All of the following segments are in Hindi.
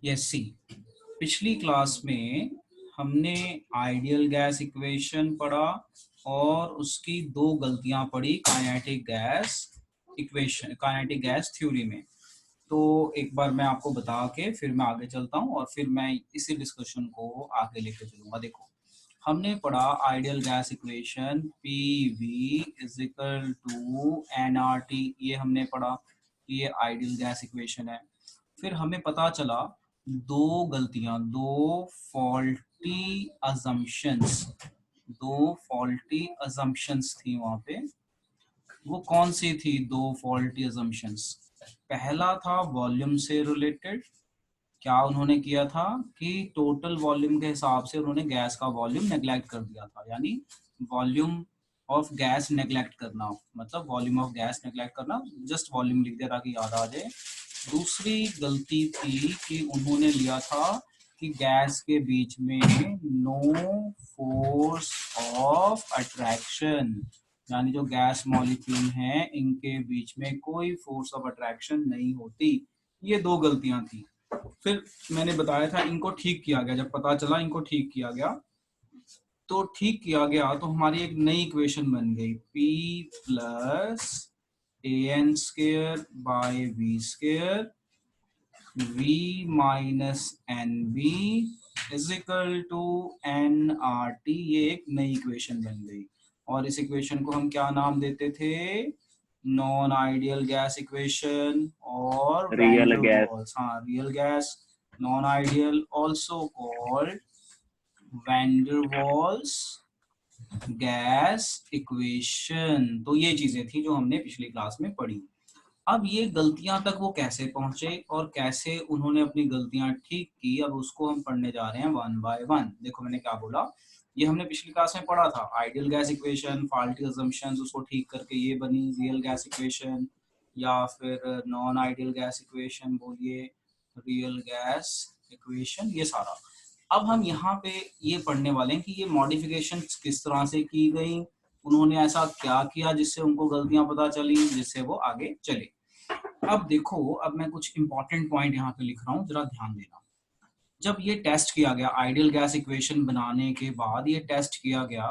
यस सी, पिछली क्लास में हमने आइडियल गैस इक्वेशन पढ़ा और उसकी दो गलतियां पढ़ी kinetic gas equation, kinetic gas theory में। तो एक बार मैं आपको बता के फिर मैं आगे चलता हूँ और फिर मैं इसी डिस्कशन को आगे लेके चलूंगा। देखो, हमने पढ़ा ideal gas equation p v is equal to n r t, ये हमने पढ़ा कि ये आइडियल गैस इक्वेशन है। फिर हमें पता चला दो गलतियां, दो फॉल्टी अजम्पशंस थी वहां पे। वो कौन सी थी दो फॉल्टी अजम्पशंस? पहला था वॉल्यूम से रिलेटेड। क्या उन्होंने किया था कि टोटल वॉल्यूम के हिसाब से उन्होंने गैस का वॉल्यूम नेग्लेक्ट कर दिया था, यानी वॉल्यूम ऑफ गैस नेग्लेक्ट करना, मतलब वॉल्यूम ऑफ गैस नेग्लेक्ट करना, जस्ट वॉल्यूम लिख दिया ताकि याद आ जाए। दूसरी गलती थी कि उन्होंने लिया था कि गैस के बीच में नो फोर्स ऑफ अट्रैक्शन, यानी जो गैस मॉलिक्यूल हैं इनके बीच में कोई फोर्स ऑफ अट्रैक्शन नहीं होती। ये दो गलतियां थी। फिर मैंने बताया था इनको ठीक किया गया, जब पता चला इनको ठीक किया गया तो ठीक किया गया तो हमारी एक नई इक्वेशन बन गई P plus a n square by v square V minus n b is equal to n r t. ये एक नई इक्वेशन बन गई और इस इक्वेशन को हम क्या नाम देते थे? नॉन आइडियल गैस इक्वेशन और रियल गैस। वैंडरवाल्स, हाँ real gas, non ideal also called der Waals gas equation. तो ये चीजें थी जो हमने पिछली क्लास में पढ़ी। अब ये गलतियां तक वो कैसे पहुंचे और कैसे उन्होंने अपनी गलतियां ठीक की, अब उसको हम पढ़ने जा रहे हैं वन बाय वन। देखो मैंने क्या बोला, ये हमने पिछली क्लास में पढ़ा था ideal gas equation, faulty assumptions, उसको ठीक करके ये बनी रियल गैस इक्वेशन या फिर नॉन आइडियल गैस इक्वेशन, बोलिए रियल गैस इक्वेशन, ये सारा। अब हम यहाँ पे ये पढ़ने वाले हैं कि ये मॉडिफिकेशन किस तरह से की गई, उन्होंने ऐसा क्या किया जिससे उनको गलतियां पता चली, जिससे वो आगे चले। अब देखो, अब मैं कुछ इंपॉर्टेंट पॉइंट यहाँ पे लिख रहा हूँ, जरा ध्यान देना। जब ये टेस्ट किया गया आइडियल गैस इक्वेशन बनाने के बाद, ये टेस्ट किया गया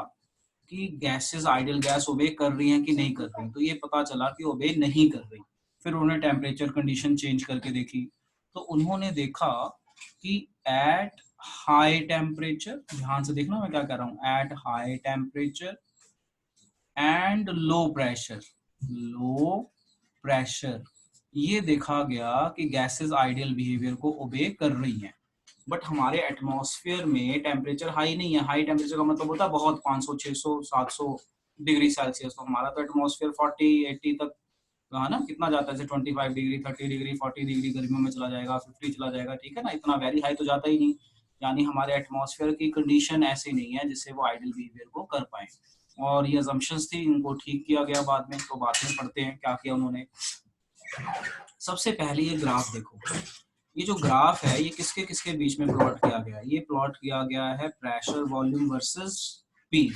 कि गैसेस आइडियल गैस ओबे कर रही हैं कि नहीं कर रही, तो ये पता चला कि ओबे नहीं कर रही। फिर उन्होंने टेम्परेचर कंडीशन चेंज करके देखी तो उन्होंने देखा कि एट हाई टेम्परेचर, ध्यान से देखना मैं क्या कर रहा हूँ, at high temperature and low pressure ये देखा गया कि गैसेस आइडियल बिहेवियर को ओबे कर रही हैं। बट हमारे एटमॉस्फेयर में टेम्परेचर हाई नहीं है। हाई टेम्परेचर का मतलब होता है बहुत, 500 600 700 डिग्री सेल्सियस। तो हमारा तो एटमॉस्फेयर 40 80 तक है ना, कितना जाता है, 25 डिग्री 30 डिग्री 40 डिग्री गर्मियों में चला जाएगा, 50 चला जाएगा, ठीक है ना, इतना वेरी हाई तो जाता ही नहीं। यानी हमारे एटमॉस्फेयर की कंडीशन ऐसी नहीं है जिससे वो आइडियल बिहेवियर को कर पाए। और ये अजम्पशंस थी, इनको ठीक किया गया बाद में। तो बाद में पढ़ते हैं क्या किया उन्होंने। सबसे पहले ये ग्राफ देखो, ये जो ग्राफ है ये किसके किसके बीच में प्लॉट किया गया है? ये प्लॉट किया गया है प्रेशर वॉल्यूम वर्सेस पी।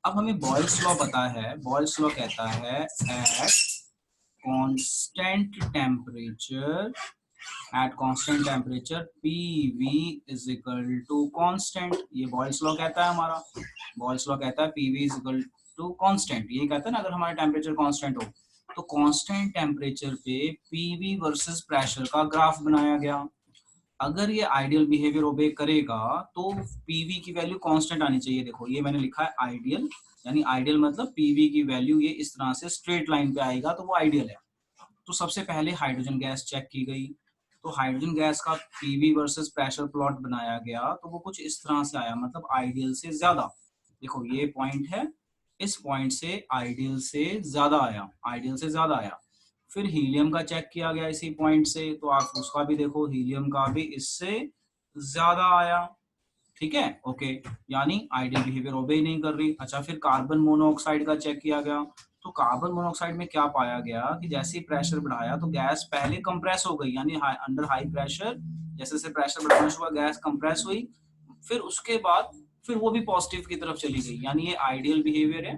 अब हमें बॉयल्स लॉ पता है, बॉयल्स लॉ कहता है at constant temperature PV is equal to constant. ये बॉयल्स लॉ कहता है हमारा, बॉयल्स लॉ कहता है PV is equal to constant. ये कहता है ना, अगर हमारा टेम्परेचर कांस्टेंट हो तो कांस्टेंट टेम्परेचर पे PV वर्सेस प्रेशर का ग्राफ बनाया गया। अगर ये आइडियल बिहेवियर ओबे करेगा तो पीवी की वैल्यू कांस्टेंट आनी चाहिए। देखो ये मैंने लिखा है आइडियल, यानी आइडियल मतलब पीवी की वैल्यू ये इस तरह से स्ट्रेट लाइन पे आएगा तो वो आइडियल है। तो सबसे पहले हाइड्रोजन गैस चेक की गई, तो हाइड्रोजन गैस का पीवी वर्सेस प्रेशर प्लॉट बनाया गया तो वो कुछ इस तरह से आया, मतलब आइडियल से ज्यादा। देखो ये पॉइंट है, इस पॉइंट से आइडियल से ज्यादा आया, आइडियल से ज्यादा आया। फिर हीलियम का चेक किया गया इसी पॉइंट से, तो आप उसका भी देखो, हीलियम का भी इससे ज्यादा आया, ठीक है, ओके, यानी आइडियल बिहेवियर ओबे ही नहीं कर रही। अच्छा, फिर कार्बन मोनोऑक्साइड का चेक किया गया, तो कार्बन मोनोऑक्साइड में क्या पाया गया कि जैसे ही प्रेशर बढ़ाया तो गैस पहले कंप्रेस हो गई, यानी अंडर हाई प्रेशर जैसे से प्रेशर बढ़ाना शुरू हुआ गैस कंप्रेस हुई, फिर उसके बाद फिर वो भी पॉजिटिव की तरफ चली गई, यानी ये आइडियल बिहेवियर है।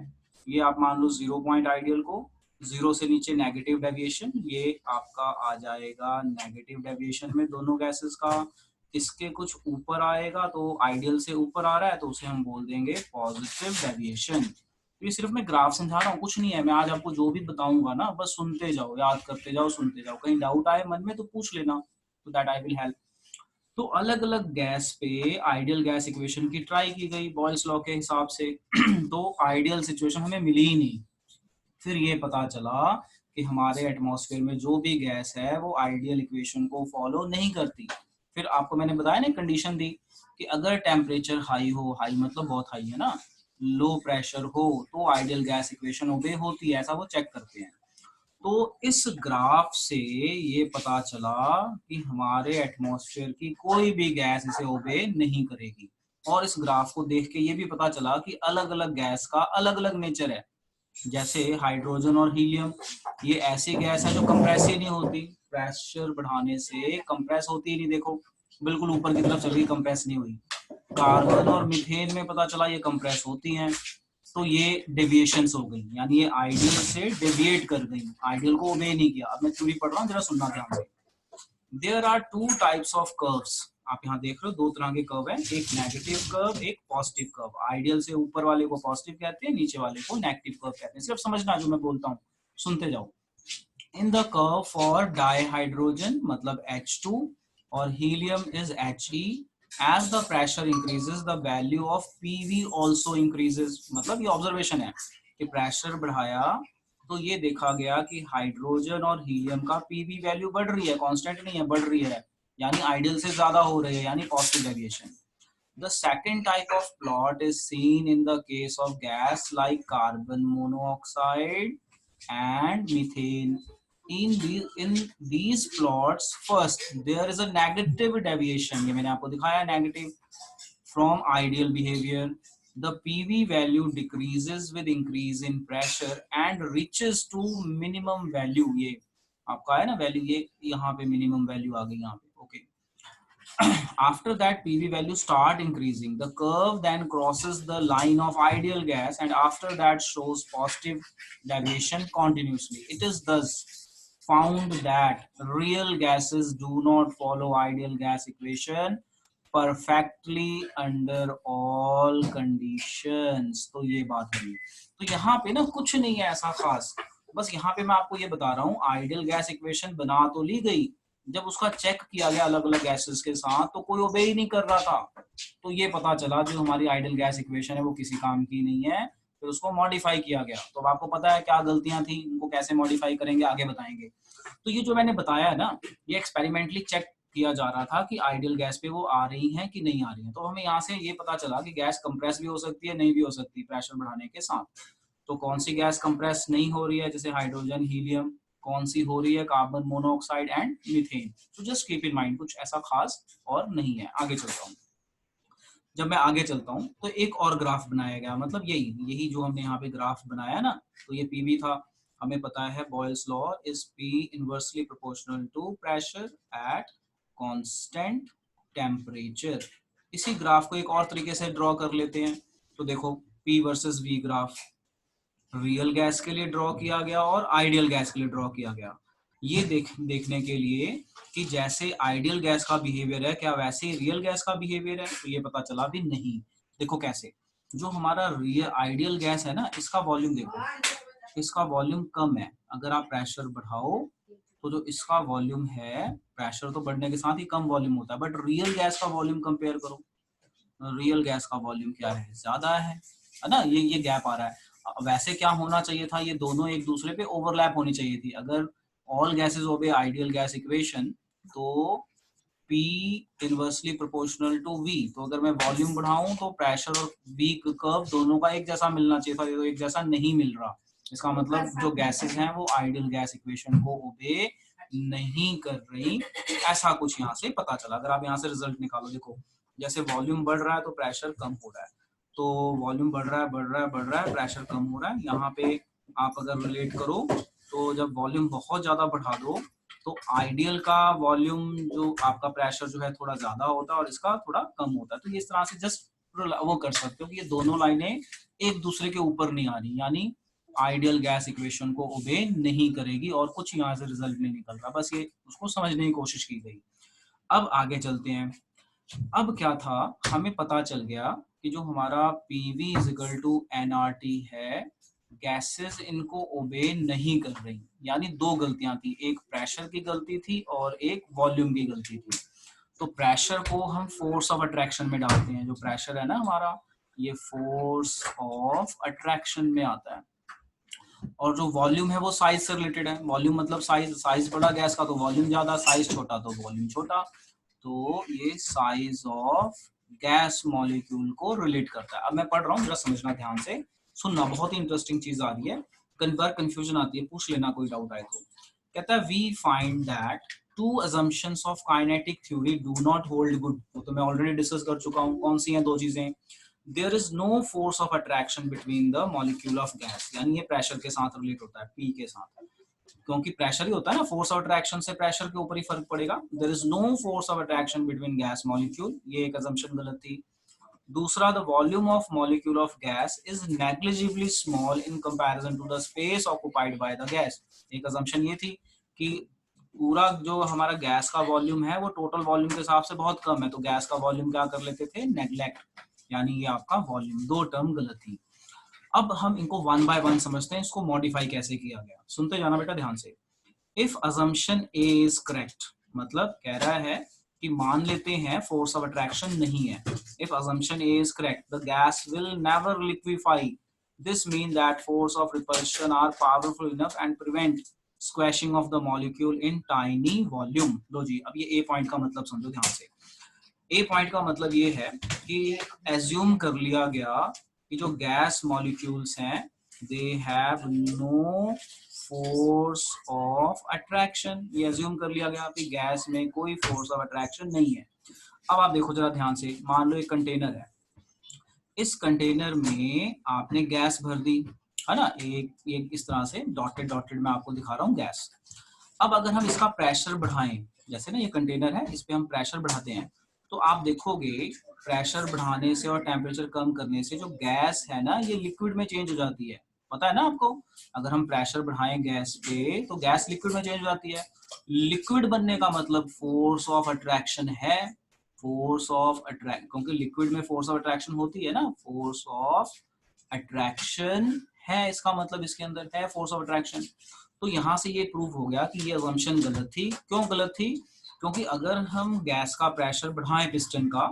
ये आप मान लो 0 पॉइंट आइडियल को, 0 से नीचे नेगेटिव डेविएशन, ये आपका आ जाएगा नेगेटिव डेविएशन में दोनों गैसेस का। इसके कुछ ऊपर आएगा तो आइडियल से ऊपर आ रहा है तो उसे हम बोल देंगे पॉजिटिव डेविएशन। ये सिर्फ मैं ग्राफ समझा रहा हूँ, कुछ नहीं है। मैं आज आपको जो भी बताऊंगा ना बस सुनते जाओ, याद करते जाओ, सुनते जाओ। कहीं डाउट आए मन में तो पूछ लेना, तो दैट आई विल हेल्प। तो अलग अलग गैस पे आइडियल गैस इक्वेशन की ट्राई की गई बॉयल्स लॉ के हिसाब से तो आइडियल सिचुएशन हमें मिली ही नहीं। फिर ये पता चला कि हमारे एटमॉस्फेयर में जो भी गैस है वो आइडियल इक्वेशन को फॉलो नहीं करती। फिर आपको मैंने बताया ना, कंडीशन दी कि अगर टेम्परेचर हाई हो, हाई मतलब बहुत हाई है ना, लो प्रेशर हो, तो आइडियल गैस इक्वेशन ओबे होती है, ऐसा वो चेक करते हैं। तो इस ग्राफ से ये पता चला कि हमारे एटमॉस्फेयर की कोई भी गैस इसे ओबे नहीं करेगी। और इस ग्राफ को देख के ये भी पता चला कि अलग अलग गैस का अलग अलग नेचर है। जैसे हाइड्रोजन और हीलियम, ये ऐसी गैस है जो कंप्रेस ही नहीं होती, प्रेशर बढ़ाने से कंप्रेस होती ही नहीं। देखो बिल्कुल ऊपर की तरफ चली गई, कंप्रेस नहीं हुई। कार्बन और मीथेन में पता चला ये कंप्रेस होती हैं। तो ये डेविएशंस हो गई, यानी ये आइडियल से डेविएट कर गई, आइडियल को ओबे नहीं किया। अब मैं थ्योरी पढ़ रहा हूँ, जरा सुनना ध्यान से। There are two types of curves. आप यहाँ देख रहे हो दो तरह के कर्व है, एक नेगेटिव कर्व, एक पॉजिटिव कर्व। आइडियल से ऊपर वाले को पॉजिटिव कहते हैं, नीचे वाले को नेगेटिव कर्व कहते हैं। सिर्फ समझना जो मैं बोलता हूँ, सुनते जाओ। In the curve for dihydrogen मतलब H2 और helium is He, as the pressure increases the value of PV also increases। मतलब ये ऑब्जर्वेशन है कि प्रेशर बढ़ाया तो ये देखा गया कि हाइड्रोजन और हीलियम का पीवी वैल्यू बढ़ रही है, कांस्टेंट नहीं है, बढ़ रही है, यानी आइडियल से ज्यादा हो रही है, यानी positive deviation. The second type of plot is seen in the case of gas like carbon monoxide and methane. In these plots, first there is a negative deviation, ये मैंने आपको दिखाया negative, from ideal behavior. The PV value decreases with increase in pressure and reaches to minimum value। ये आपका है ना वैल्यू, ये यहाँ पे मिनिमम वैल्यू आ गई यहाँ पे, okay. After that PV value start increasing, the curve then crosses the line of ideal gas and after that shows positive deviation continuously. It is thus found that real gases do not follow ideal gas equation perfectly under all conditions। तो ये बात है। तो यहाँ पे ना कुछ नहीं है ऐसा खास, बस यहाँ पे मैं आपको ये बता रहा हूँ आइडियल गैस इक्वेशन बना तो ली गई, जब उसका चेक किया गया अलग अलग गैसेस के साथ तो कोई ओबे ही नहीं कर रहा था। तो ये पता चला जो हमारी आइडियल गैस इक्वेशन है वो किसी काम की नहीं है, फिर उसको मॉडिफाई किया गया। तो अब आपको पता है क्या गलतियां थी, उनको कैसे मॉडिफाई करेंगे आगे बताएंगे। तो ये जो मैंने बताया है ना, ये एक्सपेरिमेंटली चेक किया जा रहा था कि आइडियल गैस पे वो आ रही हैं कि नहीं आ रही हैं। तो हमें यहाँ से ये पता चला कि गैस कंप्रेस भी हो सकती है, नहीं भी हो सकती प्रेशर बढ़ाने के साथ। तो कौन सी गैस कंप्रेस नहीं हो रही है, जैसे हाइड्रोजन हीलियम, कौन सी हो रही है कार्बन मोनोऑक्साइड एंड मीथेन। तो जस्ट कीप इन माइंड, कुछ ऐसा खास और नहीं है। आगे चलता हूँ। जब मैं आगे चलता हूँ तो एक और ग्राफ बनाया गया, मतलब यही यही जो हमने यहाँ पे ग्राफ बनाया ना, तो ये पीवी था। हमें पता है Boyle's law is p inversely proportional to pressure at constant temperature. इसी ग्राफ को एक और तरीके से ड्रॉ कर लेते हैं। तो देखो p versus v graph, real gas के लिए ड्रॉ किया गया और आइडियल गैस के लिए ड्रॉ किया गया। ये देखने के लिए कि जैसे आइडियल गैस का बिहेवियर है क्या वैसे ही रियल गैस का बिहेवियर है, तो ये पता चला भी नहीं। देखो कैसे, जो हमारा रियल आइडियल गैस है ना, इसका वॉल्यूम देखो, इसका वॉल्यूम कम है। अगर आप प्रेशर बढ़ाओ तो जो इसका वॉल्यूम है, प्रेशर तो बढ़ने के साथ ही कम वॉल्यूम होता है, बट रियल गैस का वॉल्यूम कंपेयर करो, रियल गैस का वॉल्यूम क्या है, ज्यादा है ना। ये गैप आ रहा है। वैसे क्या होना चाहिए था, ये दोनों एक दूसरे पे ओवरलैप होनी चाहिए थी। अगर all gases obey ideal gas equation तो P inversely proportional to V। तो अगर मैं वॉल्यूम बढ़ाऊं तो प्रेशर और V कर्व दोनों का एक जैसा मिलना चाहिए था, ये तो एक जैसा नहीं मिल रहा। इसका मतलब जो गैसेस हैं वो आइडियल गैस इक्वेशन को ओबे नहीं कर रही, ऐसा कुछ यहाँ से पता चला। अगर आप यहाँ से रिजल्ट निकालो, देखो जैसे वॉल्यूम बढ़ रहा है तो प्रेशर कम हो रहा है, तो वॉल्यूम बढ़ रहा है बढ़ रहा है बढ़ रहा है, प्रेशर कम हो रहा है। यहाँ पे आप अगर रिलेट करो तो जब वॉल्यूम बहुत ज्यादा बढ़ा दो तो आइडियल का वॉल्यूम जो आपका प्रेशर जो है थोड़ा ज्यादा होता है और इसका थोड़ा कम होता है। तो ये इस तरह से जस्ट वो कर सकते हो कि ये दोनों लाइनें एक दूसरे के ऊपर नहीं आ रही, यानी आइडियल गैस इक्वेशन को ओबे नहीं करेगी और कुछ यहाँ से रिजल्ट नहीं निकल रहा। बस ये उसको समझने की कोशिश की गई। अब आगे चलते हैं। अब क्या था, हमें पता चल गया कि जो हमारा PV is equal to NRT है, गैसेस इनको ओबे नहीं कर रही, यानी दो गलतियां थी, एक प्रेशर की गलती थी और एक वॉल्यूम की गलती थी। तो प्रेशर को हम फोर्स ऑफ अट्रैक्शन में डालते हैं, जो प्रेशर है ना हमारा, ये फोर्स ऑफ अट्रैक्शन में आता है। और जो वॉल्यूम है वो साइज से रिलेटेड है, वॉल्यूम मतलब साइज, साइज बड़ा गैस का तो वॉल्यूम ज्यादा, साइज छोटा तो वॉल्यूम छोटा। तो ये साइज ऑफ गैस मॉलिक्यूल को रिलेट करता है। अब मैं पढ़ रहा हूँ, जरा समझना ध्यान से, सुनना, बहुत ही इंटरेस्टिंग चीज आ रही है, कई बार कंफ्यूजन आती है, पूछ लेना कोई डाउट आए तो। कहता है we find that two assumptions of kinetic theory do not hold good। तो मैं ऑलरेडी डिस्कस कर चुका हूँ, कौन सी हैं दो चीजें। There is no force of attraction between the molecule of gas, यानी ये प्रेशर के साथ रिलेट होता है, पी के साथ, क्योंकि प्रेशर ही होता है ना, फोर्स ऑफ अट्रैक्शन से प्रेशर के ऊपर ही फर्क पड़ेगा। There is no force of attraction between gas molecule, ये एक assumption गलत थी। दूसरा, the volume of molecule of gas is negligibly small in comparison to the space occupied by the gas, एक assumption ये थी कि पूरा जो हमारा गैस का वॉल्यूम है वो टोटल वॉल्यूम के हिसाब से बहुत कम है, तो गैस का वॉल्यूम क्या कर लेते थे, नेग्लेक्ट, यानी ये आपका वॉल्यूम, दो टर्म गलत थी। अब हम इनको वन बाय वन समझते हैं, इसको मॉडिफाई कैसे किया गया, सुनते जाना बेटा ध्यान से। If assumption A is correct, मतलब कह रहा है कि मान लेते हैं फोर्स ऑफ अट्रैक्शन नहीं है। If assumption A is correct, the gas will never liquefy, this mean that force of repulsion are powerful enough and prevent squashing of the molecule in tiny volume. लो जी, अब ये ए पॉइंट का मतलब समझो ध्यान से। ए पॉइंट का मतलब ये है कि एज्यूम कर लिया गया कि जो गैस मॉलिक्यूल्स हैं they have no force of attraction, ये एज्यूम कर लिया गया कि गैस में कोई फोर्स ऑफ अट्रैक्शन नहीं है। अब आप देखो जरा ध्यान से, मान लो एक कंटेनर है, इस कंटेनर में आपने गैस भर दी, है ना, एक एक इस तरह से डॉटेड डॉटेड मैं आपको दिखा रहा हूँ गैस। अब अगर हम इसका प्रेशर बढ़ाएं, जैसे ना ये कंटेनर है, इस पे हम प्रेशर बढ़ाते हैं, तो आप देखोगे प्रेशर बढ़ाने से और टेम्परेचर कम करने से जो गैस है ना ये लिक्विड में चेंज हो जाती है, पता है ना आपको। अगर हम प्रेशर बढ़ाएं गैस पे तो गैस लिक्विड में चेंज हो जाती है। लिक्विड बनने का मतलब फोर्स ऑफ अट्रैक्शन है, फोर्स ऑफ अट्रैक्ट, क्योंकि लिक्विड में फोर्स ऑफ अट्रैक्शन होती है ना, फोर्स ऑफ अट्रैक्शन है, इसका मतलब इसके अंदर है फोर्स ऑफ अट्रैक्शन। तो यहां से ये प्रूव हो गया कि ये असम्पशन गलत थी। क्यों गलत थी, क्योंकि अगर हम गैस का प्रेशर बढ़ाएं पिस्टन का,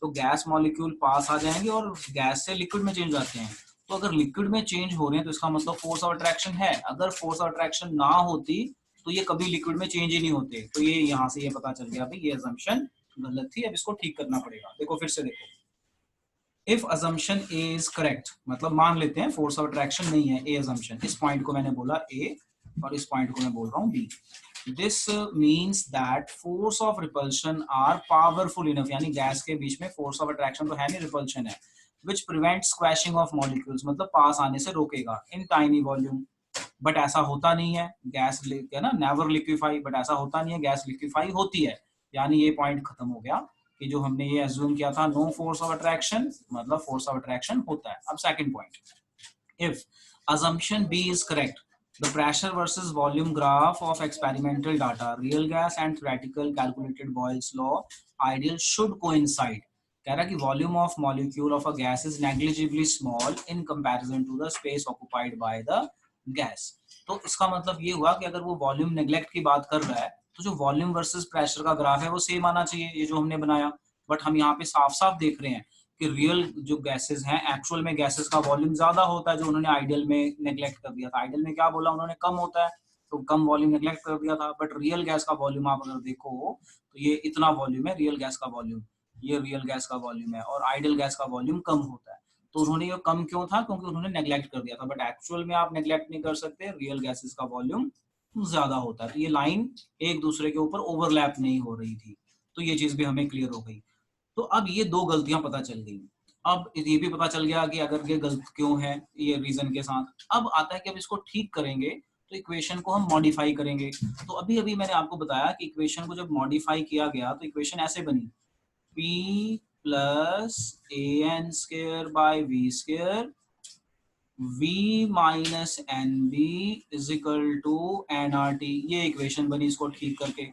तो गैस मॉलिक्यूल पास आ जाएंगे और गैस से लिक्विड में चेंज जाते हैं। तो अगर लिक्विड में चेंज हो रहे हैं तो इसका मतलब फोर्स ऑफ अट्रैक्शन है, अगर फोर्स ऑफ अट्रैक्शन ना होती तो ये कभी लिक्विड में चेंज ही नहीं होते। तो ये यहाँ से ये पता चल गया भाई ये असम्पशन गलत थी। अब इसको ठीक करना पड़ेगा, देखो फिर से देखो। If assumption A is correct, मतलब मान लेते हैं फोर्स ऑफ अट्रैक्शन नहीं है, ए assumption, इस पॉइंट को मैंने बोला ए और इस पॉइंट को मैं बोल रहा हूँ b. This means that force of repulsion are powerful enough, यानी गैस के बीच में फोर्स ऑफ अट्रैक्शन तो है नहीं, रिपल्शन है, which prevent squashing of molecules, मतलब पास आने से रोकेगा, इन टाइनी वॉल्यूम। बट ऐसा होता नहीं है, गैस है ना नेवर लिक्विफाई, बट ऐसा होता नहीं है, गैस लिक्विफाई होती है, यानी ये पॉइंट खत्म हो गया कि जो हमने ये एज्यूम किया था नो फोर्स ऑफ अट्रैक्शन, मतलब फोर्स ऑफ अट्रैक्शन होता है। अब second point, if assumption B is correct, the pressure versus volume graph of experimental data, real gas and theoretical calculated Boyle's law ideal should coincide। कह रहा है कि volume of molecule of a gas is negligibly small in comparison to the space occupied by the gas। तो इसका मतलब ये हुआ कि अगर वो वॉल्यूम नेग्लेक्ट की बात कर रहा है तो जो वॉल्यूम वर्सेस प्रेशर का ग्राफ है वो सेम आना चाहिए, ये जो हमने बनाया। बट हम यहाँ पे साफ साफ देख रहे हैं कि रियल जो गैसेस हैं, एक्चुअल में गैसेस का वॉल्यूम ज्यादा होता है, जो उन्होंने आइडियल में नेग्लेक्ट कर दिया था। आइडियल में क्या बोला उन्होंने, कम होता है, तो कम वॉल्यूम नेग्लेक्ट कर दिया था। बट रियल गैस का वॉल्यूम आप अगर देखो तो ये इतना वॉल्यूम है रियल गैस का वॉल्यूम, ये रियल गैस का वॉल्यूम है, और आइडियल गैस का वॉल्यूम कम होता है। तो उन्होंने ये कम क्यों था, क्योंकि उन्होंने नेग्लेक्ट कर दिया था। बट एक्चुअल में आप नेग्लेक्ट नहीं कर सकते, रियल गैसेस का वॉल्यूम ज्यादा होता है। तो ये लाइन एक दूसरे के ऊपर ओवरलैप नहीं हो रही थी, तो ये चीज भी हमें क्लियर हो गई। तो अब ये दो गलतियां पता चल गई। अब ये भी पता चल गया कि अगर ये गलत क्यों है, ये रीजन के साथ। अब आता है कि अब इसको ठीक करेंगे तो इक्वेशन को हम मॉडिफाई करेंगे। तो अभी अभी मैंने आपको बताया कि इक्वेशन को जब मॉडिफाई किया गया तो इक्वेशन ऐसे बनी, p plus a n square by v square v minus n b is equal to n r t, ये इक्वेशन बनी इसको ठीक करके।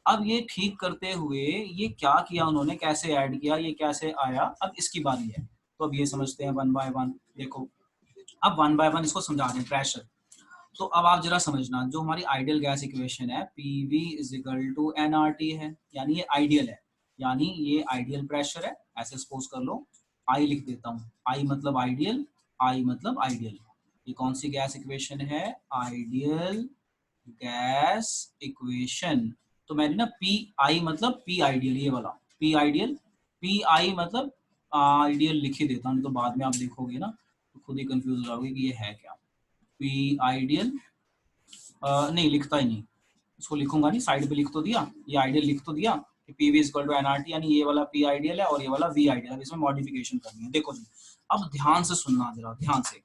अब ये ठीक करते हुए ये क्या किया उन्होंने, कैसे ऐड किया, ये कैसे आया, अब इसकी बारी है। तो अब ये समझते हैं वन बाय वन। देखो अब वन बाय वन इसको समझा दें। प्रेशर, तो अब आप जरा समझना, जो हमारी आइडियल गैस इक्वेशन है PV is equal to nRT है, यानी ये आइडियल है, यानी ये आइडियल प्रेशर है। ऐसे सपोज कर लो, आई लिख देता हूँ, आई मतलब आइडियल, आई मतलब आइडियल। ये कौन सी गैस इक्वेशन है, आइडियल गैस इक्वेशन। तो मैंने ना पी आई मतलब पी आइडियल, ये वाला पी आइडियल, पी आई मतलब आइडियल लिख ही देता हूँ, तो बाद में आप देखोगे ना तो खुद ही कंफ्यूज हो जाओगे कि ये है क्या। पी आइडियल नहीं लिखता ही नहीं, इसको लिखूंगा नहीं, साइड पे लिख तो दिया, ये आइडियल लिख तो दिया कि PV इक्वल टू nRT, यानी ये वाला P आइडियल है और ये वाला V आइडियल है। इसमें मॉडिफिकेशन करनी है। देखो जी, अब ध्यान से सुनना जरा, ध्यान से।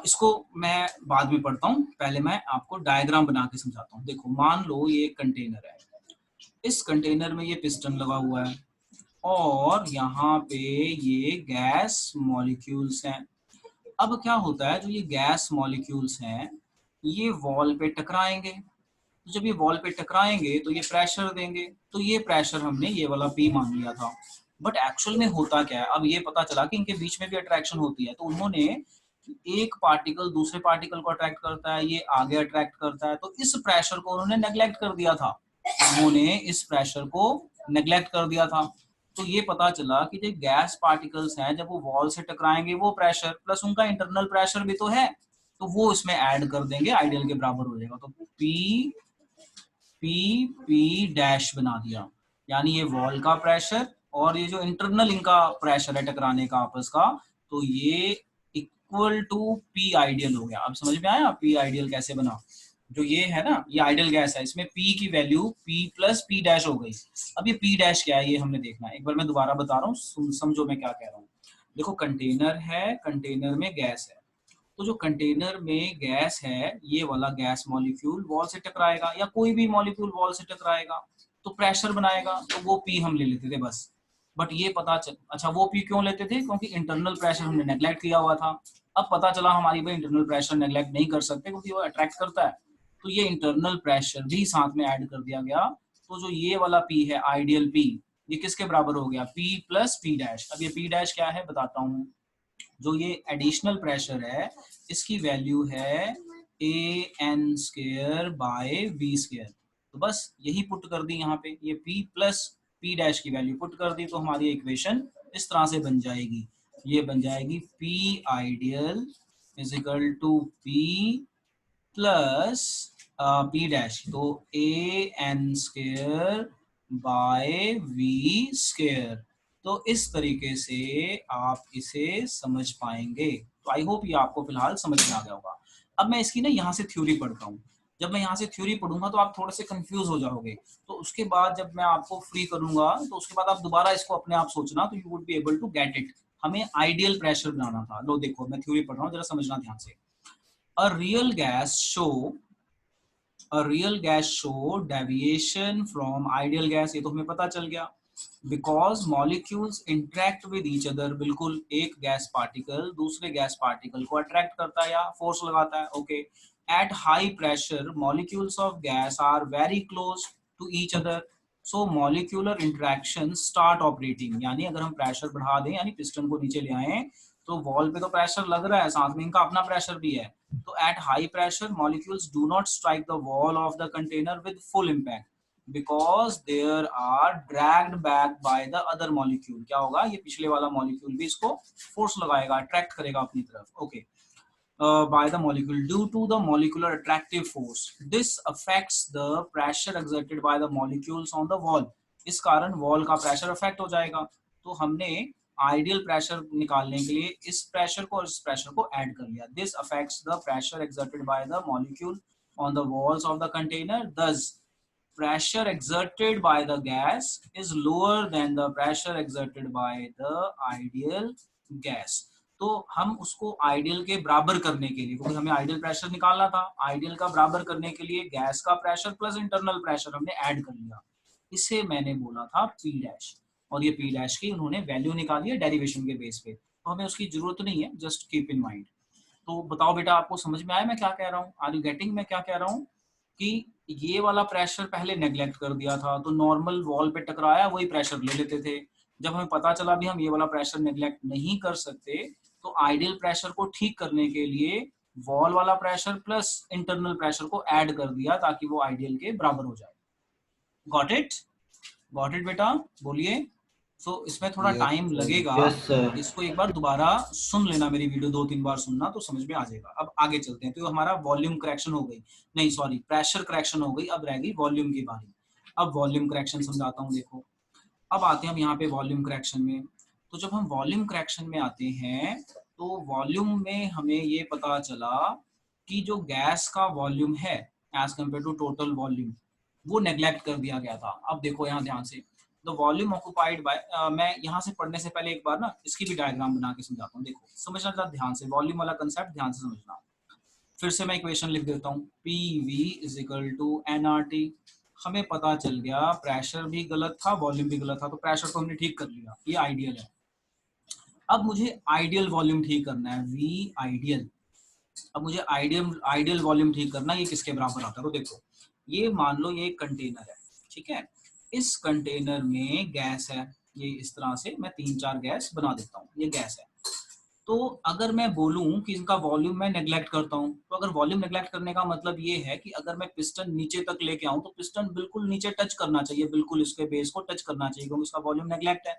इसको मैं बाद में पढ़ता हूँ, पहले मैं आपको डायग्राम बना के समझाता हूँ। देखो मान लो ये कंटेनर है, इस कंटेनर में ये पिस्टन लगा हुआ है और यहाँ पे ये गैस मॉलिक्यूल्स हैं। अब क्या होता है, जो ये गैस मॉलिक्यूल्स हैं ये वॉल पे टकराएंगे, तो जब ये वॉल पे टकराएंगे तो ये प्रेशर देंगे, तो ये प्रेशर हमने ये वाला P मान लिया था। बट एक्चुअल में होता क्या है, अब ये पता चला कि इनके बीच में भी अट्रैक्शन होती है, तो उन्होंने एक पार्टिकल दूसरे पार्टिकल को अट्रैक्ट करता है, ये आगे अट्रैक्ट करता है, तो इस प्रेशर को उन्होंने नेग्लेक्ट कर दिया था, उन्होंने इस प्रेशर को नेग्लेक्ट कर दिया था। तो ये पता चला कि जो गैस पार्टिकल्स हैं जब वो वॉल से टकराएंगे वो प्रेशर प्लस उनका इंटरनल प्रेशर भी तो है, तो वो इसमें ऐड कर देंगे, आइडियल के बराबर हो जाएगा। तो पी डैश बना दिया, यानी ये वॉल का प्रेशर और ये जो इंटरनल इनका प्रेशर है टकराने का आपस का, तो ये इक्वल टू P आइडियल हो गया। अब समझ में आया P आइडियल कैसे बना। जो ये है ना, ये आइडियल गैस है, इसमें P की value P plus P dash हो गई। अब ये P डैश क्या है ये हमने देखना है, एक बार मैं दोबारा बता रहा हूँ, समझो मैं क्या कह रहा हूँ। देखो कंटेनर है, कंटेनर में गैस है, तो जो कंटेनर में गैस है ये वाला गैस मॉलिक्यूल वॉल से टकराएगा, या कोई भी मॉलिक्यूल वॉल से टकराएगा तो प्रेशर बनाएगा, तो वो P हम ले लेते थे बस। बट ये पता चल, अच्छा वो P क्यों लेते थे, क्योंकि इंटरनल प्रेशर हमने नेग्लेक्ट किया हुआ था। अब पता चला हमारी भाई इंटरनल प्रेशर नेग्लेक्ट नहीं कर सकते क्योंकि वो अट्रैक्ट करता है, तो ये इंटरनल प्रेशर भी साथ में ऐड कर दिया गया। तो जो ये वाला P है आइडियल P, ये किसके बराबर हो गया, P प्लस P डैश। अब ये P डैश क्या है बताता हूँ। जो ये एडिशनल प्रेशर है इसकी वैल्यू है AN² बाय V²। तो बस यही पुट कर दी यहाँ पे, ये P प्लस P डैश की वैल्यू पुट कर दी, तो हमारी इक्वेशन इस तरह से बन जाएगी। ये बन जाएगी P ideal is equal to P plus P dash, तो AN² बाय V²। तो इस तरीके से आप इसे समझ पाएंगे। तो आई होप ये आपको फिलहाल समझ में आ गया होगा। अब मैं इसकी ना यहाँ से थ्योरी पढ़ता हूँ, जब मैं यहाँ से थ्योरी पढ़ूंगा तो आप थोड़े से कंफ्यूज हो जाओगे, तो उसके बाद जब मैं आपको फ्री करूंगा तो उसके बाद आप दोबारा इसको अपने आप सोचना, तो you would be able to get it. हमें आइडियल प्रेशर बनाना था। लो देखो मैं थ्योरी पढ़ रहा हूँ, जरा समझना ध्यान से। A real gas show a real gas show deviation from ideal gas, ये तो हमें पता चल गया। Because molecules interact with each other, बिल्कुल एक गैस पार्टिकल दूसरे गैस पार्टिकल को अट्रैक्ट करता है या फोर्स लगाता है, okay. At high pressure molecules of gas are very close to each other, so molecular interactions start operating, यानी अगर हम प्रेशर बढ़ा दें, यानी पिस्टन को नीचे ले आए तो वॉल पे तो प्रेशर लग रहा है, साथ में इनका अपना प्रेशर भी है। तो at high pressure molecules do not strike the wall of the container with full impact because there are dragged back by the other molecule। क्या होगा, ये पिछले वाला मॉलिक्यूल भी इसको फोर्स लगाएगा, अट्रैक्ट करेगा अपनी तरफ, okay. By the molecule due to the molecular attractive force, this affects the pressure exerted by the molecules on the wall। इस कारण वॉल का प्रेशर अफेक्ट हो जाएगा। तो हमने आइडियल प्रेशर निकालने के लिए इस प्रेशर को और इस प्रेशर को ऐड कर लिया। This affects the pressure exerted by the molecule on the walls of the container, thus pressure exerted by the gas is lower than the pressure exerted by the ideal gas। तो हम उसको आइडियल के बराबर करने के लिए, क्योंकि हमें आइडियल प्रेशर निकालना था, आइडियल का बराबर करने के लिए गैस का प्रेशर प्लस इंटरनल प्रेशर हमने ऐड कर लिया। इसे मैंने बोला था P डैश, और ये P डैश की उन्होंने वैल्यू निकाली है डेरिवेशन के बेस पे, तो हमें उसकी जरूरत नहीं है, जस्ट कीप इन माइंड। तो बताओ बेटा आपको समझ में आया मैं क्या कह रहा हूँ, आर यू गेटिंग मैं क्या कह रहा हूँ। कि ये वाला प्रेशर पहले नेग्लेक्ट कर दिया था, तो नॉर्मल वॉल पे टकराया वही प्रेशर ले लेते थे। जब हमें पता चला भी हम ये वाला प्रेशर नेग्लेक्ट नहीं कर सकते, तो आइडियल प्रेशर को ठीक करने के लिए वॉल वाला प्रेशर प्लस इंटरनल प्रेशर को ऐड कर दिया ताकि वो आइडियल के बराबर हो जाए। Got it? गॉट इट बेटा? बोलिए। सो इसमें थोड़ा यस टाइम सर, लगेगा, यस सर। इसको एक बार दोबारा सुन लेना, मेरी वीडियो 2-3 बार सुनना तो समझ में आ जाएगा। अब आगे चलते हैं। तो हमारा वॉल्यूम करेक्शन हो गई, नहीं सॉरी प्रेशर करेक्शन हो गई, अब रह गई वॉल्यूम की बारी। अब वॉल्यूम करेक्शन समझाता हूँ, देखो। अब आते हैं हम यहाँ पे वॉल्यूम करेक्शन में। तो जब हम वॉल्यूम करेक्शन में आते हैं, तो वॉल्यूम में हमें ये पता चला कि जो गैस का वॉल्यूम है as compare to total volume, वो नेग्लेक्ट कर दिया गया था। अब देखो यहाँ ध्यान से, द वॉल्यूम ऑक्युपाइड बाय, मैं यहाँ से पढ़ने से पहले एक बार ना इसकी भी डायग्राम बना के समझाता हूँ। देखो समझना जरा ध्यान से, वॉल्यूम वाला कंसेप्ट ध्यान से समझना। फिर से मैं इक्वेशन लिख देता हूँ, p v is equal to n r t. हमें पता चल गया प्रेशर भी गलत था, वॉल्यूम भी गलत था, तो प्रेशर को हमने ठीक कर लिया, ये आइडियल है। अब मुझे आइडियल वॉल्यूम ठीक करना है, वी आइडियल। अब मुझे आइडियल आइडियल वॉल्यूम ठीक करना, ये किसके बराबर आता है? तो देखो, ये मान लो ये एक कंटेनर है, ठीक है। इस कंटेनर में गैस है, ये इस तरह से मैं 3-4 गैस बना देता हूँ, ये गैस है। तो अगर मैं बोलूं कि इनका वॉल्यूम मैं नेग्लेक्ट करता हूं, तो अगर वॉल्यूम नेग्लेक्ट करने का मतलब ये है कि अगर मैं पिस्टन नीचे तक लेके आऊं, तो पिस्टन बिल्कुल नीचे टच करना चाहिए, बिल्कुल इसके बेस को टच करना चाहिए, क्योंकि इसका वॉल्यूम नेग्लेक्ट है।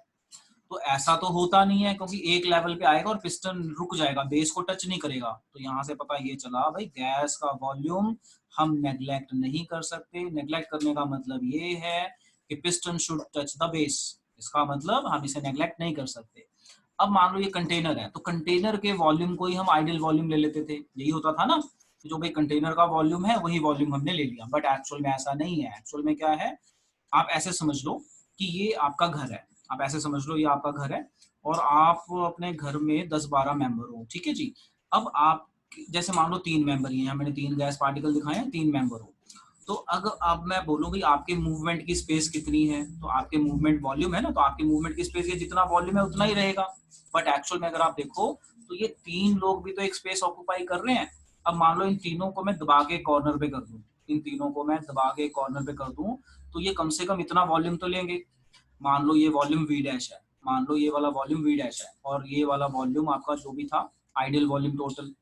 तो ऐसा तो होता नहीं है, क्योंकि एक लेवल पे आएगा और पिस्टन रुक जाएगा, बेस को टच नहीं करेगा। तो यहाँ से पता ये चला भाई, गैस का वॉल्यूम हम नेग्लेक्ट नहीं कर सकते। नेग्लेक्ट करने का मतलब ये है कि piston should touch the base, इसका मतलब हम इसे नेग्लेक्ट नहीं कर सकते। अब मान लो ये कंटेनर है, तो कंटेनर के वॉल्यूम को ही हम आइडियल वॉल्यूम ले लेते थे, यही होता था ना, जो भाई कंटेनर का वॉल्यूम है वही वॉल्यूम हमने ले लिया। बट एक्चुअल में ऐसा नहीं है। एक्चुअल में क्या है, आप ऐसे समझ लो कि ये आपका घर है, आप ऐसे समझ लो ये आपका घर है, और आप अपने घर में 10-12 मेंबर हो, ठीक है जी। अब आप जैसे मान लो 3 मेंबर ही हैं, मैंने 3 गैस पार्टिकल दिखाए हैं, 3 मेंबर हो। तो अगर अब मैं बोलूँ कि आपके मूवमेंट की स्पेस कितनी है, तो आपके मूवमेंट वॉल्यूम है ना, तो आपके मूवमेंट की स्पेस, ये जितना वॉल्यूम है उतना ही रहेगा। बट एक्चुअल में अगर आप देखो, तो ये 3 लोग भी तो एक स्पेस ऑक्यूपाई कर रहे हैं। अब मान लो इन तीनों को मैं दबा के कॉर्नर पे कर दूं, इन तीनों को मैं दबा के कॉर्नर पे कर दूं, तो ये कम से कम इतना वॉल्यूम तो लेंगे। मान लो ये वॉल्यूम वी डैश है, मान लो ये वाला वॉल्यूम वी डैश है, और ये वाला वॉल्यूम आपका जो भी था आइडियल वॉल्यूम टोटल।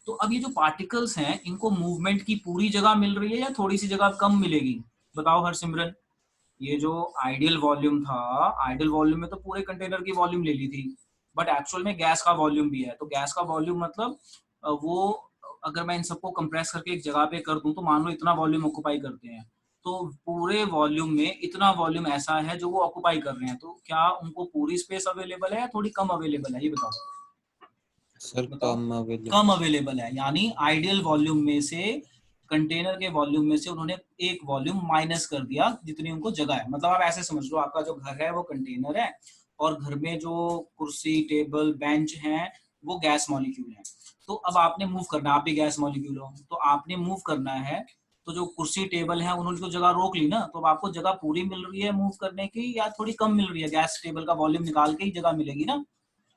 तो अब ये जो पार्टिकल्स हैं, इनको मूवमेंट की पूरी जगह मिल रही है या थोड़ी सी जगह कम मिलेगी? बताओ हरसिमरन। ये जो आइडियल वॉल्यूम था, आइडियल वॉल्यूम में तो पूरे कंटेनर की वॉल्यूम ले ली थी, बट एक्चुअल में गैस का वॉल्यूम भी है। तो गैस का वॉल्यूम मतलब वो, अगर मैं इन सबको कंप्रेस करके एक जगह पे कर दूं, तो मान लो इतना वॉल्यूम ऑक्यूपाई करते हैं, तो पूरे वॉल्यूम में इतना वॉल्यूम ऐसा है जो वो ऑक्यूपाई कर रहे हैं। तो क्या उनको पूरी स्पेस अवेलेबल है या थोड़ी कम अवेलेबल है, ये बताओ। सर बताओ। कम अवेलेबल। कम अवेलेबल है, यानी आइडियल वॉल्यूम में से, कंटेनर के वॉल्यूम में से उन्होंने एक वॉल्यूम माइनस कर दिया जितनी उनको जगह है। मतलब आप ऐसे समझ लो, आपका जो घर है वो कंटेनर है, और घर में जो कुर्सी टेबल बेंच हैं वो गैस मॉलिक्यूल हैं। तो अब आपने मूव करना है, आप भी गैस मॉलिक्यूल हो, तो आपने मूव करना है। तो जो कुर्सी टेबल है उन्होंने तो जगह रोक ली ना, तो अब आपको जगह पूरी मिल रही है मूव करने की या थोड़ी कम मिल रही है? गैस टेबल का वॉल्यूम निकाल के ही जगह मिलेगी ना।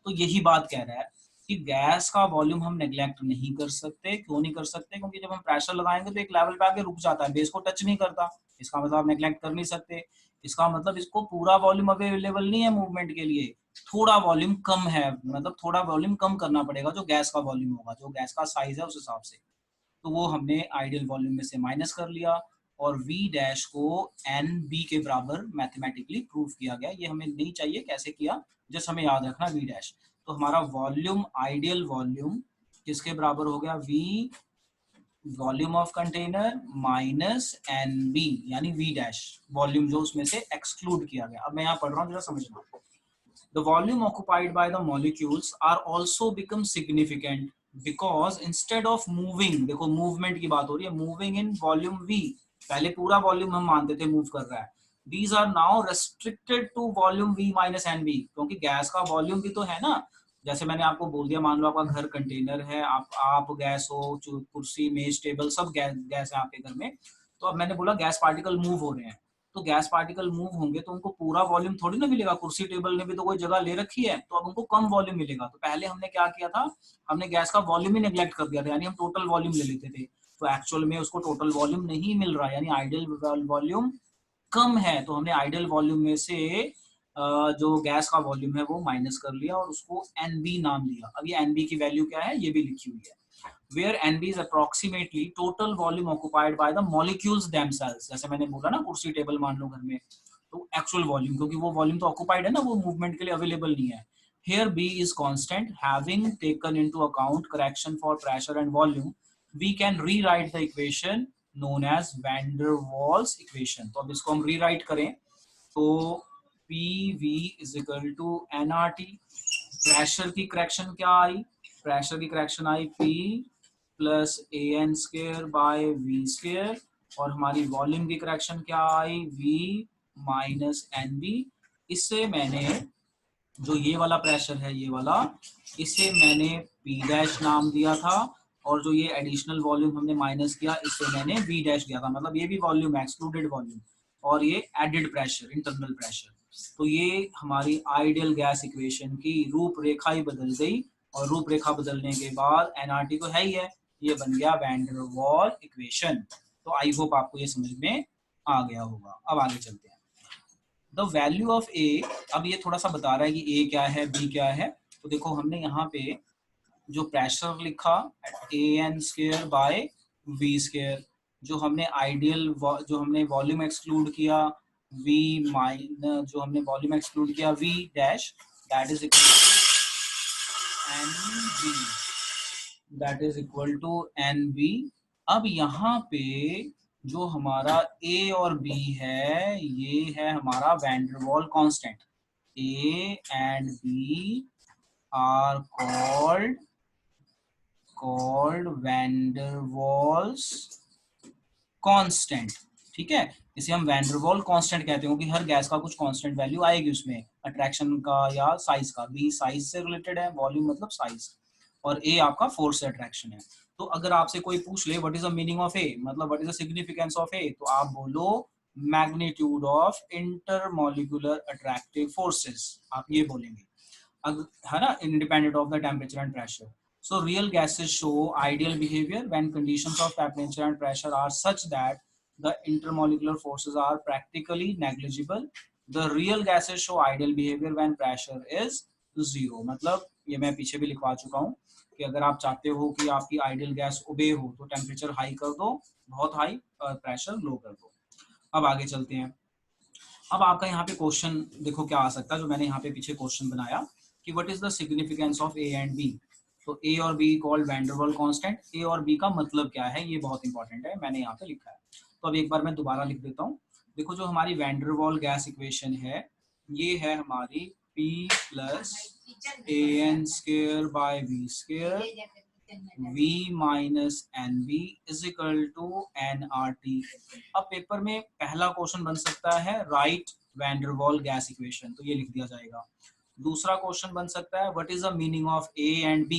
तो यही बात कह रहा है कि गैस का वॉल्यूम हम नेग्लेक्ट नहीं कर सकते। क्यों नहीं कर सकते? क्योंकि जब हम प्रेशर लगाएंगे तो एक लेवल पे आके रुक जाता है, बेस को टच नहीं करता। इसका मतलब आप नेग्लेक्ट कर नहीं सकते। इसका मतलब इसको पूरा वॉल्यूम अवेलेबल नहीं है मूवमेंट के लिए, थोड़ा वॉल्यूम कम है, मतलब थोड़ा वॉल्यूम कम करना पड़ेगा जो गैस का वॉल्यूम होगा, जो गैस का साइज है उस हिसाब से। तो वो हमने आइडियल वॉल्यूम में से माइनस कर लिया, और v डैश को एन बी के बराबर मैथमेटिकली प्रूव किया गया। ये हमें नहीं चाहिए कैसे किया, जस्ट हमें याद रखना v डैश। तो हमारा वॉल्यूम, आइडियल वॉल्यूम किसके बराबर हो गया? v volume of container minus n b, यानी v डैश वॉल्यूम जो उसमें से एक्सक्लूड किया गया। अब मैं यहाँ पढ़ रहा हूँ, जरा समझना। The volume occupied by the molecules are also become significant because instead of moving, देखो मूवमेंट की बात हो रही है, moving in volume v, पहले पूरा वॉल्यूम हम मानते थे मूव कर रहा है, these are now restricted to volume v minus nv, क्योंकि गैस का वॉल्यूम भी तो है ना। जैसे मैंने आपको बोल दिया, मान लो आपका घर कंटेनर है, आप गैस हो, कुर्सी मेज टेबल सब गैस गैस है आपके घर में। तो अब मैंने बोला गैस पार्टिकल मूव हो रहे हैं, तो गैस पार्टिकल मूव होंगे तो उनको पूरा वॉल्यूम थोड़ी ना मिलेगा, कुर्सी टेबल ने भी तो कोई जगह ले रखी है, तो अब उनको कम वॉल्यूम मिलेगा। तो पहले हमने क्या किया था, हमने गैस का वॉल्यूम ही नेग्लेक्ट कर दिया था, यानी हम टोटल वॉल्यूम ले लेते थे। तो एक्चुअल में उसको टोटल वॉल्यूम नहीं मिल रहा, यानी आइडियल वॉल्यूम कम है। तो हमने आइडियल वॉल्यूम में से जो गैस का वॉल्यूम है वो माइनस कर लिया और उसको NB नाम दिया। अब ये NB की वैल्यू क्या है ये भी लिखी हुई है, where NB is approximately total volume occupied by the molecules themselves। जैसे मैंने बोला ना कुर्सी टेबल मान लो घर में, तो एक्चुअल वॉल्यूम, क्योंकि वो वॉल्यूम तो ऑक्युपाइड है ना, वो मूवमेंट के लिए अवेलेबल नहीं है। Here B is constant, having taken into account correction for pressure and volume, we can rewrite the equation known as van der Waals equation। तो अब इसको हम रीराइट करें तो PV is equal to nRT। Pressure की करेक्शन क्या आई, प्रेशर की correction I P plus AN square by V square, और हमारी वॉल्यूम की करेक्शन क्या आई V माइनस NB। इससे मैंने जो ये वाला प्रेशर है ये वाला, इसे मैंने P डैश नाम दिया था, और जो ये एडिशनल वॉल्यूम हमने माइनस किया इसे मैंने V डैश दिया था। मतलब ये भी वॉल्यूम है, एक्सक्लूडेड वॉल्यूम, और ये एडेड प्रेशर, इंटरनल प्रेशर। तो ये हमारी आइडियल गैस इक्वेशन की रूपरेखा ही बदल गई, और रूपरेखा बदलने के बाद NRT तो है ही है, ये बन गया वैन डर वाल इक्वेशन। तो आई होप आपको ये समझ में आ गया होगा। अब आगे चलते हैं। द वैल्यू ऑफ ए, अब ये थोड़ा सा बता रहा है कि ए क्या है बी क्या है। तो देखो हमने यहाँ पे जो प्रेशर लिखा AN square by V square, जो हमने आइडियल जो हमने वॉल्यूम एक्सक्लूड किया V माइनस, जो हमने वॉल्यूम एक्सक्लूड किया V dash, that is equal to NB, that is equal to NB। अब यहाँ पे जो हमारा A और B है ये है हमारा van der Waal constant. A and B are called van der Waals constant. ठीक है, इसे हम वैन डर वाल कांस्टेंट कहते हैं क्योंकि हर गैस का कुछ कांस्टेंट वैल्यू आएगी उसमें, अट्रैक्शन का या साइज का। B साइज से रिलेटेड है, वॉल्यूम मतलब साइज, और A आपका फोर्स से अट्रैक्शन है। तो अगर आपसे कोई पूछ ले what is the meaning of A, मतलब what is the significance of A, तो आप बोलो magnitude of intermolecular attractive forces, आप ये बोलेंगे, है ना, independent of the temperature and pressure. So real gases show ideal behavior when conditions of temperature and pressure are such that the intermolecular forces are practically negligible. The real gases show ideal behavior when pressure is zero। मतलब ये मैं पीछे भी लिखवा चुका हूँ कि अगर आप चाहते हो कि आपकी आइडियल गैस ओबे हो तो टेम्परेचर हाई कर दो, बहुत हाई, और प्रेशर लो कर दो। अब आगे चलते हैं। अब आपका यहाँ पे क्वेश्चन देखो क्या आ सकता है, जो मैंने यहाँ पे पीछे क्वेश्चन बनाया कि what is the significance of A and B। तो A और B called van der Waal constant. A और B का मतलब क्या है ये बहुत इंपॉर्टेंट है, मैंने यहाँ पे लिखा है। तो अब एक बार मैं दोबारा लिख देता हूँ। देखो जो हमारी वैन डर वाल गैस इक्वेशन है ये है हमारी P plus AN square by V square V minus NB is equal to NRT। अब पेपर में पहला क्वेश्चन बन सकता है राइट वैन डर वाल गैस इक्वेशन, तो ये लिख दिया जाएगा। दूसरा क्वेश्चन बन सकता है what is the meaning of A and B,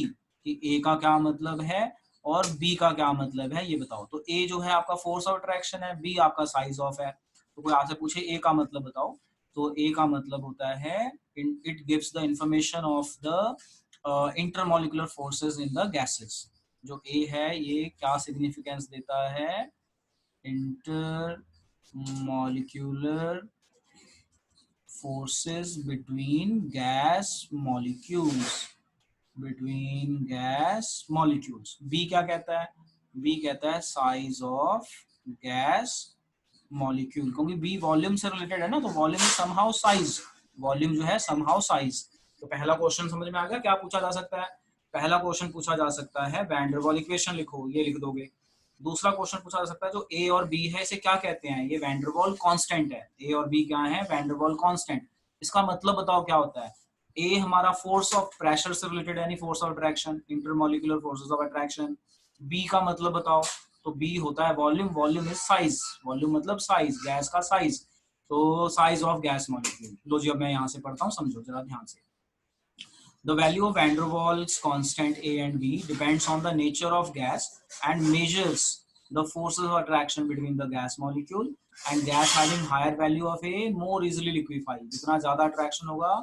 कि A का क्या मतलब है और B का क्या मतलब है ये बताओ। तो A जो है आपका फोर्स ऑफ अट्रैक्शन है, B आपका साइज ऑफ है। तो कोई आपसे पूछे A का मतलब बताओ, तो A का मतलब होता है it gives the information of the intermolecular forces in the gases. जो A है ये क्या सिग्निफिकेंस देता है, intermolecular forces between gas molecules, between gas molecules। B क्या कहता है, B कहता है size of gas molecule, क्योंकि B वॉल्यूम से रिलेटेड है ना, तो volume is somehow size, volume जो है somehow size। तो पहला क्वेश्चन समझ में आ गया क्या पूछा जा सकता है। पहला क्वेश्चन पूछा जा सकता है वैन डर वाल इक्वेशन लिखो, ये लिख दोगे। दूसरा क्वेश्चन पूछा जा सकता है जो A और B है इसे क्या कहते हैं, ये वैन डर वाल कांस्टेंट है। A और B क्या है, वैन डर वाल कांस्टेंट। इसका मतलब बताओ क्या होता है। A हमारा फोर्स ऑफ प्रेशर से रिलेटेड है, यानी force of attraction, intermolecular forces of attraction. B का मतलब बताओ, तो B होता है volume, volume is size, volume मतलब साइज, गैस का साइज, तो साइज ऑफ गैस मॉलिक्यूल। लो जी अब मैं यहाँ से पढ़ता हूँ, समझो जरा ध्यान से। The value of van der Waals constant A and B depends on the nature of gas and measures the forces of attraction between the gas molecule, and gas having higher value of A more easily liquefy। जितना ज्यादा attraction होगा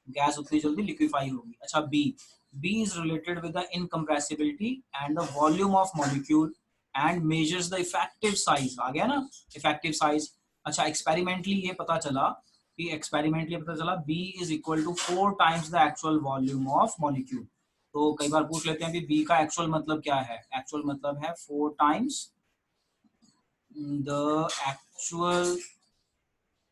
गैस उतनी जल्दी liquefy होगी। अच्छा B is related with the incompressibility and the volume of molecule and measures the effective size, आ गया ना इफेक्टिव साइज। अच्छा एक्सपेरिमेंटली ये पता चला B is equal to 4 times the actual volume of molecule. तो कई बार पूछ लेते हैं कि B का एक्चुअल मतलब क्या है। एक्चुअल मतलब है 4 times the actual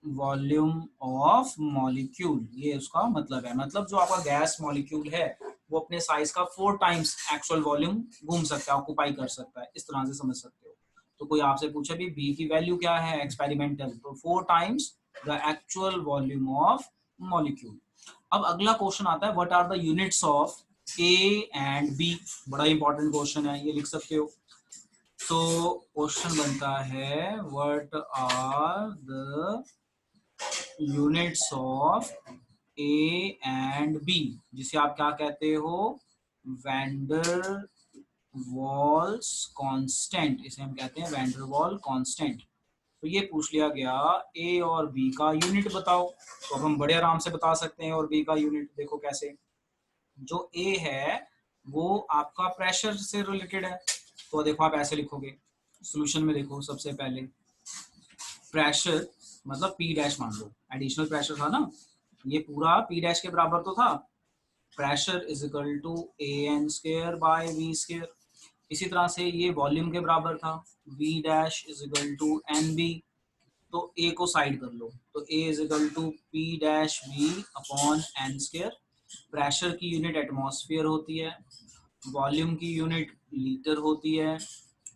volume of molecule, ये उसका मतलब है। मतलब जो आपका गैस मॉलिक्यूल है वो अपने साइज का 4 टाइम्स एक्चुअल वॉल्यूम घूम सकता है, ऑक्यूपाई कर सकता है, इस तरह से समझ सकते हो। तो कोई आपसे पूछे भी बी की वैल्यू क्या है एक्सपेरिमेंटल, तो 4 times the actual volume of molecule. अब अगला क्वेश्चन आता है what are the units of a and b. बड़ा इंपॉर्टेंट क्वेश्चन है, ये लिख सकते हो। तो क्वेश्चन बनता है what are the units of a and b, जिसे आप क्या कहते हो, वैंडर वॉल्स कांस्टेंट, इसे हम कहते हैं वैंडर वॉल कांस्टेंट। तो ये पूछ लिया गया ए और बी का यूनिट बताओ। तो अब हम बड़े आराम से बता सकते हैं और बी का यूनिट, देखो कैसे। जो ए है वो आपका प्रेशर से रिलेटेड है, तो देखो आप ऐसे लिखोगे सॉल्यूशन में। देखो सबसे पहले प्रेशर मतलब पी डैश मान लो, एडिशनल प्रेशर था ना, ये पूरा पी डैश के बराबर तो था। Pressure is equal to A N square by we square. इसी तरह से ये वॉल्यूम के बराबर था, V dash is equal to N B. तो ए को साइड कर लो, तो A is equal to P dash V upon N square. Pressure की यूनिट एटमॉस्फेयर होती है, वॉल्यूम की यूनिट लीटर होती है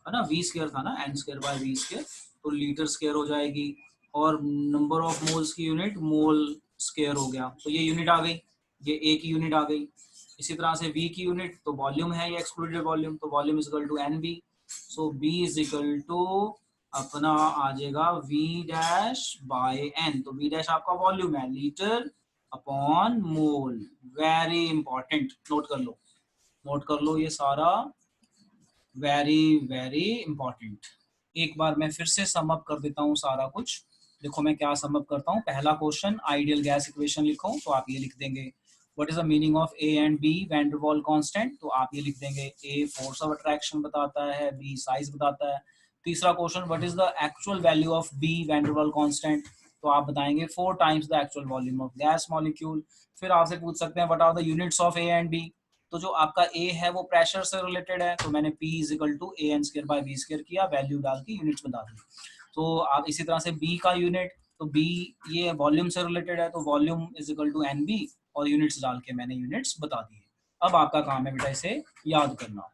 ना, वी स्क्वायर था ना, n square by we square, तो लीटर स्क्वायर हो जाएगी। और नंबर ऑफ मोल्स की यूनिट मोल स्क्वायर हो गया, तो ये यूनिट आ गई, ये ए की यूनिट आ गई। इसी तरह से वी की यूनिट तो वॉल्यूम है, ये एक्सक्लूडेड वॉल्यूम, तो volume is equal to N b. So b is equal to अपना आ जाएगा वी डैश बाय एन। तो वी डैश आपका वॉल्यूम है, litre upon mole. Very important, note कर लो ये सारा, वेरी वेरी इंपॉर्टेंट। एक बार मैं फिर से सम अप कर देता हूँ सारा कुछ। देखो मैं क्या सम अप करता हूँ। पहला क्वेश्चन आइडियल गैस इक्वेशन लिखो, तो आप ये लिख देंगे what is the meaning of a and b van der Waal constant, तो आप ये लिख देंगे ए फोर्स ऑफ अट्रैक्शन बताता है, बी साइज बताता है। तीसरा question what is the actual value of b van der Waal constant, तो आप बताएंगे 4 times the actual volume of gas molecule. फिर आपसे पूछ सकते हैं what are the units of a and b, तो जो आपका ए है वो प्रेशर से रिलेटेड है, तो मैंने P is equal to A N square by we square किया, वैल्यू डाल के यूनिट्स बता दी। तो आप इसी तरह से B का यूनिट, तो B ये वॉल्यूम से रिलेटेड है, तो volume is equal to N b, और यूनिट्स डाल के मैंने यूनिट्स बता दिए। अब आपका काम है बेटा इसे याद करना।